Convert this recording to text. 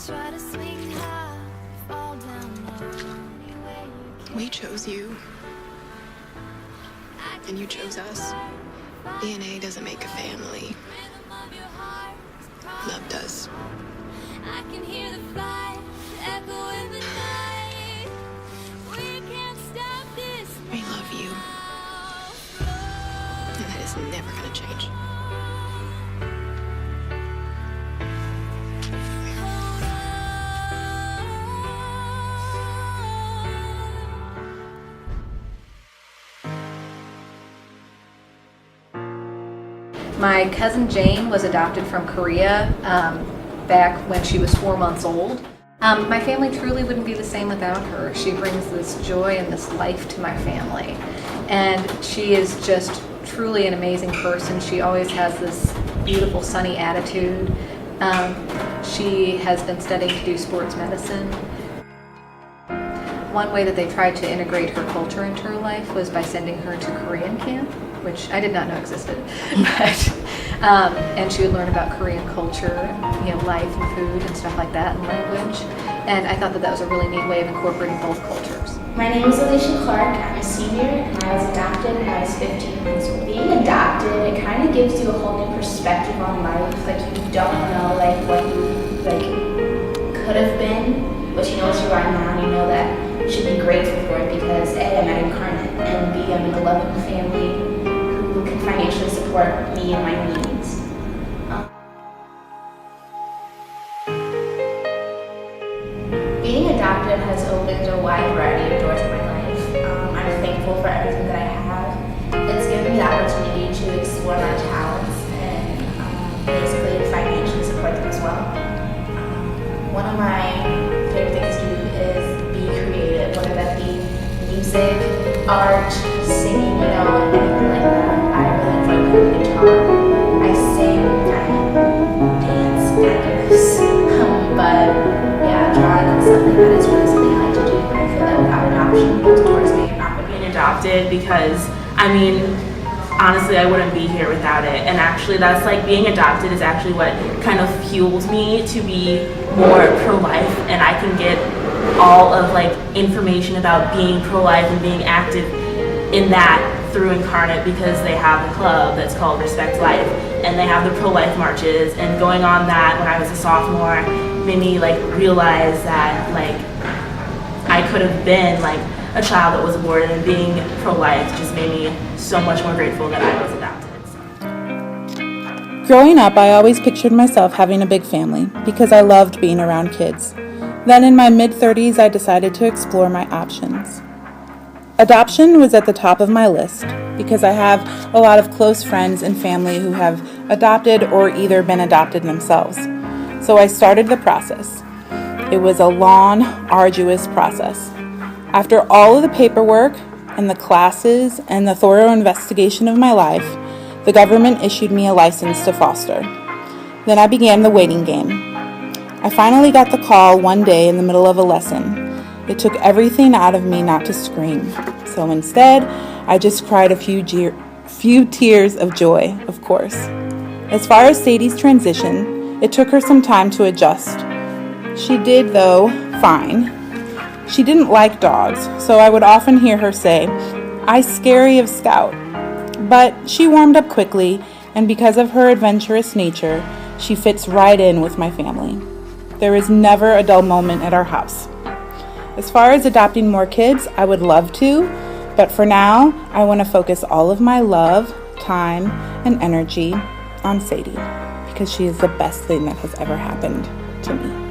We chose you, and you chose us. DNA doesn't make a family. Love does. I can hear the fire echo in the night. We can't stop this. We love you, and that is never gonna change. My cousin Jane was adopted from Korea back when she was 4 months old. My family truly wouldn't be the same without her. She brings this joy and this life to my family. And she is just truly an amazing person. She always has this beautiful, sunny attitude. She has been studying to do sports medicine. One way that they tried to integrate her culture into her life was by sending her to Korean camp, which I did not know existed. And she would learn about Korean culture, life and food and stuff like that, and language. And I thought that that was a really neat way of incorporating both cultures. My name is Alicia Clark. I'm a senior, and I was adopted when I was 15. So being adopted, it kind of gives you a whole new perspective on life. Like, you don't know what you could have been, but you know what you are now, and you know that you should be grateful for it because A, I'm at Incarnate, and B, I'm in a loving family who can financially support me and my needs. Being adopted has opened a wide variety of doors in my life. I'm thankful for everything that I have. It's given me the opportunity to explore my talents and basically financially support them as well. One of my favorite things to do is be creative, whether that be music, art, singing, anything like that. I really enjoy playing the guitar. I sing, I dance, I guess. But yeah, drawing is something that is really something I like to do. I feel that without adoption, those doors may not be being adopted because, honestly, I wouldn't be here without it. And actually, that's being adopted is actually what kind of fuels me to be more pro-life, and I can get all of information about being pro-life and being active in that through Incarnate because they have a club that's called Respect Life, and they have the pro-life marches, and going on that when I was a sophomore made me realize that I could have been a child that was aborted, and being pro-life just made me so much more grateful that I was adopted. Growing up, I always pictured myself having a big family because I loved being around kids. Then in my mid-30s, I decided to explore my options. Adoption was at the top of my list because I have a lot of close friends and family who have adopted or either been adopted themselves. So I started the process. It was a long, arduous process. After all of the paperwork and the classes and the thorough investigation of my life, the government issued me a license to foster. Then I began the waiting game. I finally got the call one day in the middle of a lesson. It took everything out of me not to scream. So instead, I just cried a few tears of joy, of course. As far as Sadie's transition, it took her some time to adjust. She did, though, fine. She didn't like dogs, so I would often hear her say, "I scary of Scout." But she warmed up quickly, and because of her adventurous nature, she fits right in with my family. There is never a dull moment at our house. As far as adopting more kids, I would love to, but for now, I want to focus all of my love, time, and energy on Sadie, because she is the best thing that has ever happened to me.